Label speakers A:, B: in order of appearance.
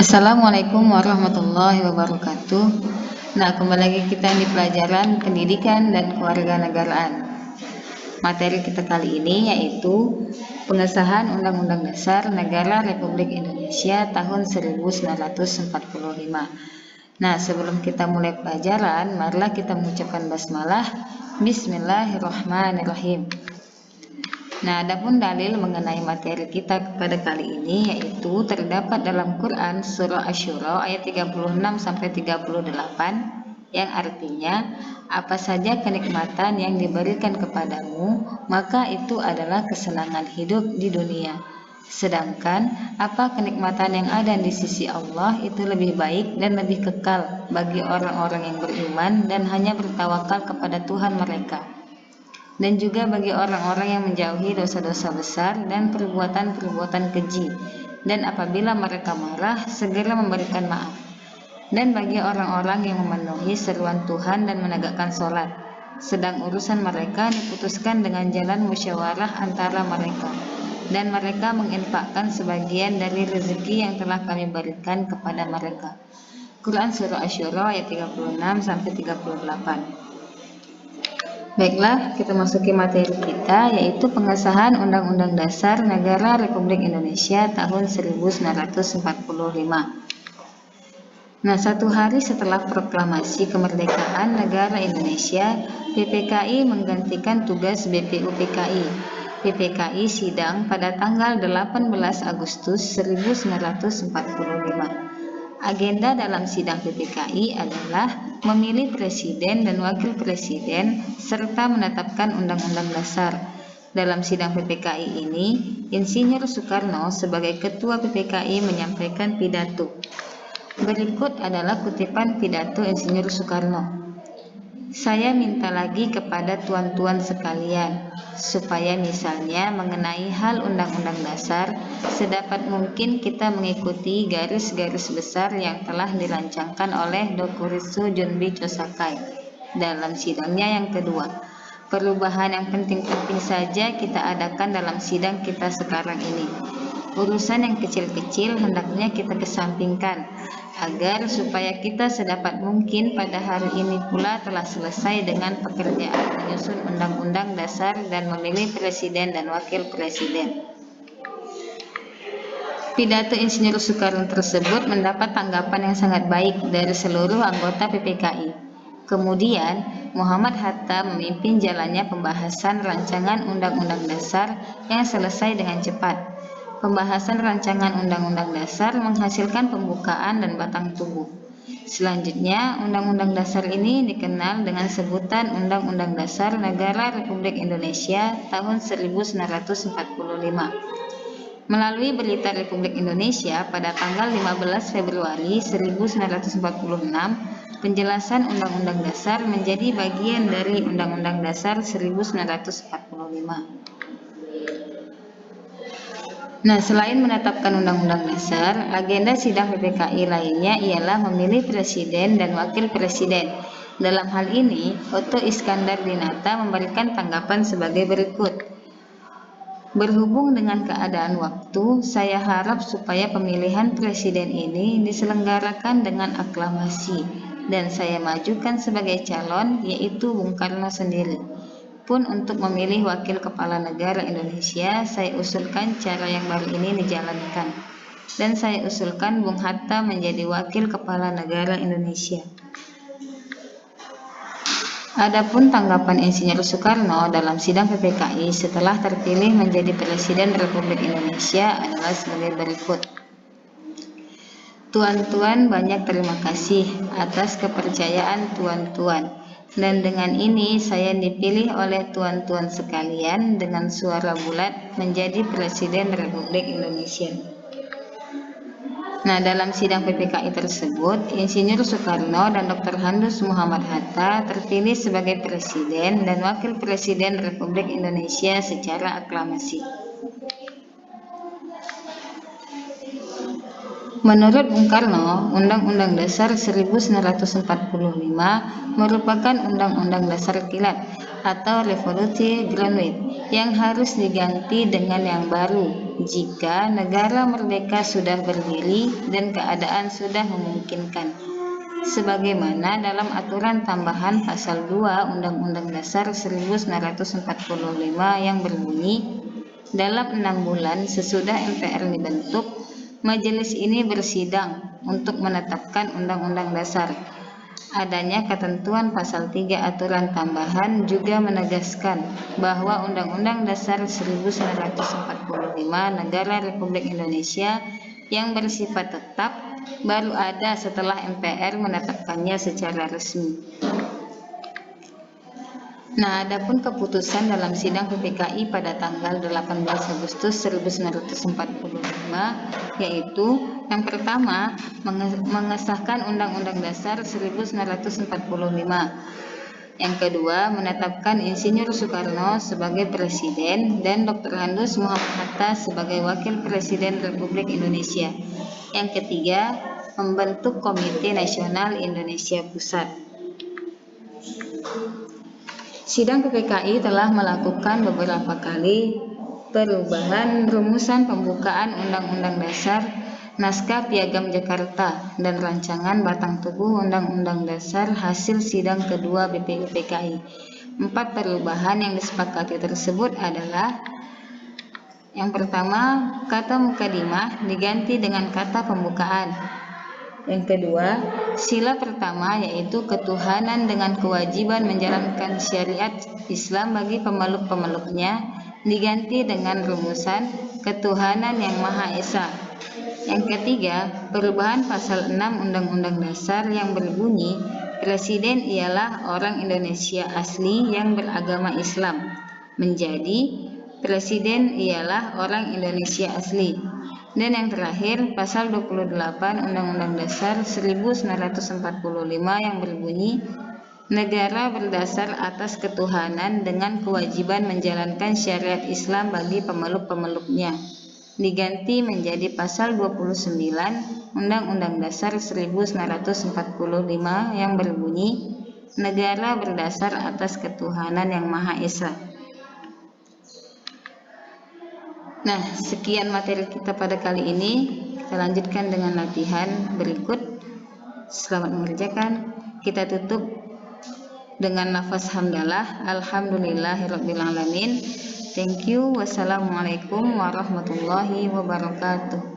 A: Assalamualaikum warahmatullahi wabarakatuh. Nah, kembali lagi kita di pelajaran pendidikan dan kewarganegaraan. Materi kita kali ini yaitu pengesahan Undang-Undang Dasar Negara Republik Indonesia tahun 1945. Nah, sebelum kita mulai pelajaran, marilah kita mengucapkan basmalah. Bismillahirrahmanirrahim. Nah, adapun dalil mengenai materi kita pada kali ini yaitu terdapat dalam Quran surah Asy-Syura ayat 36 sampai 38 yang artinya apa saja kenikmatan yang diberikan kepadamu maka itu adalah kesenangan hidup di dunia. Sedangkan apa kenikmatan yang ada di sisi Allah itu lebih baik dan lebih kekal bagi orang-orang yang beriman dan hanya bertawakal kepada Tuhan mereka. Dan juga bagi orang-orang yang menjauhi dosa-dosa besar dan perbuatan-perbuatan keji, dan apabila mereka marah, segera memberikan maaf. Dan bagi orang-orang yang memenuhi seruan Tuhan dan menegakkan sholat, sedang urusan mereka diputuskan dengan jalan musyawarah antara mereka, dan mereka menginfakkan sebagian dari rezeki yang telah kami berikan kepada mereka. Quran Surah Asy-Syura ayat 36 sampai 38. Baiklah, kita masuki materi kita yaitu pengesahan Undang-Undang Dasar Negara Republik Indonesia tahun 1945. Nah, satu hari setelah proklamasi kemerdekaan negara Indonesia, PPKI menggantikan tugas BPUPKI. PPKI sidang pada tanggal 18 Agustus 1945. Agenda dalam sidang PPKI adalah memilih presiden dan wakil presiden serta menetapkan undang-undang dasar. Dalam sidang PPKI ini, Insinyur Soekarno sebagai ketua PPKI menyampaikan pidato. Berikut adalah kutipan pidato Insinyur Soekarno. Saya minta lagi kepada tuan-tuan sekalian, supaya misalnya mengenai hal undang-undang dasar, sedapat mungkin kita mengikuti garis-garis besar yang telah dirancangkan oleh Dokuritsu Junbi Chosakai dalam sidangnya yang kedua. Perubahan yang penting-penting saja kita adakan dalam sidang kita sekarang ini. Urusan yang kecil-kecil hendaknya kita kesampingkan, agar supaya kita sedapat mungkin pada hari ini pula telah selesai dengan pekerjaan menyusun undang-undang dasar dan memilih presiden dan wakil presiden. Pidato Insinyur Soekarno tersebut mendapat tanggapan yang sangat baik dari seluruh anggota PPKI. Kemudian, Muhammad Hatta memimpin jalannya pembahasan rancangan undang-undang dasar yang selesai dengan cepat. Pembahasan rancangan undang-undang dasar menghasilkan pembukaan dan batang tubuh. Selanjutnya, undang-undang dasar ini dikenal dengan sebutan Undang-Undang Dasar Negara Republik Indonesia tahun 1945. Melalui Berita Republik Indonesia pada tanggal 15 Februari 1946, penjelasan Undang-Undang Dasar menjadi bagian dari Undang-Undang Dasar 1945. Nah, selain menetapkan Undang-Undang Dasar, agenda sidang PPKI lainnya ialah memilih presiden dan wakil presiden. Dalam hal ini, Otto Iskandar Dinata memberikan tanggapan sebagai berikut. Berhubung dengan keadaan waktu, saya harap supaya pemilihan presiden ini diselenggarakan dengan aklamasi, dan saya majukan sebagai calon, yaitu Bung Karno sendiri. Pun untuk memilih wakil kepala negara Indonesia, saya usulkan cara yang baru ini dijalankan, dan saya usulkan Bung Hatta menjadi wakil kepala negara Indonesia. Adapun tanggapan Insinyur Soekarno dalam sidang PPKI setelah terpilih menjadi Presiden Republik Indonesia adalah sebagai berikut. Tuan-tuan, banyak terima kasih atas kepercayaan tuan-tuan. Dan dengan ini saya dipilih oleh tuan-tuan sekalian dengan suara bulat menjadi Presiden Republik Indonesia. Nah, dalam sidang PPKI tersebut, Insinyur Soekarno dan Dr. Handus Muhammad Hatta terpilih sebagai Presiden dan Wakil Presiden Republik Indonesia secara aklamasi. Menurut Bung Karno, Undang-Undang Dasar 1945 merupakan Undang-Undang Dasar Kilat atau Revolusi Greenwich yang harus diganti dengan yang baru, jika negara merdeka sudah berdiri dan keadaan sudah memungkinkan, sebagaimana dalam aturan tambahan pasal 2 Undang-Undang Dasar 1945 yang berbunyi, dalam 6 bulan sesudah MPR dibentuk, majelis ini bersidang untuk menetapkan Undang-Undang Dasar. Adanya ketentuan pasal 3 aturan tambahan juga menegaskan bahwa Undang-Undang Dasar 1945 Negara Republik Indonesia yang bersifat tetap baru ada setelah MPR menetapkannya secara resmi. Nah, adapun keputusan dalam sidang PPKI pada tanggal 18 Agustus 1945 yaitu yang pertama, mengesahkan Undang-Undang Dasar 1945. Yang kedua, menetapkan Insinyur Soekarno sebagai Presiden dan Dr. Andes Muhammad Hatta sebagai Wakil Presiden Republik Indonesia. Yang ketiga, membentuk Komite Nasional Indonesia Pusat. Sidang PPKI telah melakukan beberapa kali perubahan rumusan pembukaan Undang-Undang Dasar, naskah Piagam Jakarta, dan rancangan batang tubuh Undang-Undang Dasar hasil sidang kedua PPKI. 4 perubahan yang disepakati tersebut adalah: yang pertama, kata mukadimah diganti dengan kata pembukaan. Yang kedua, sila pertama yaitu ketuhanan dengan kewajiban menjalankan syariat Islam bagi pemeluk-pemeluknya diganti dengan rumusan ketuhanan yang Maha Esa. Yang ketiga, perubahan pasal 6 Undang-Undang Dasar yang berbunyi Presiden ialah orang Indonesia asli yang beragama Islam menjadi Presiden ialah orang Indonesia asli. Dan yang terakhir, pasal 28 Undang-Undang Dasar 1945 yang berbunyi negara berdasar atas ketuhanan dengan kewajiban menjalankan syariat Islam bagi pemeluk-pemeluknya diganti menjadi pasal 29 Undang-Undang Dasar 1945 yang berbunyi negara berdasar atas ketuhanan yang Maha Esa. Nah, sekian materi kita pada kali ini. Kita lanjutkan dengan latihan berikut. Selamat mengerjakan. Kita tutup dengan lafaz hamdalah. Alhamdulillahirabbil alamin. Thank you. Wassalamualaikum warahmatullahi wabarakatuh.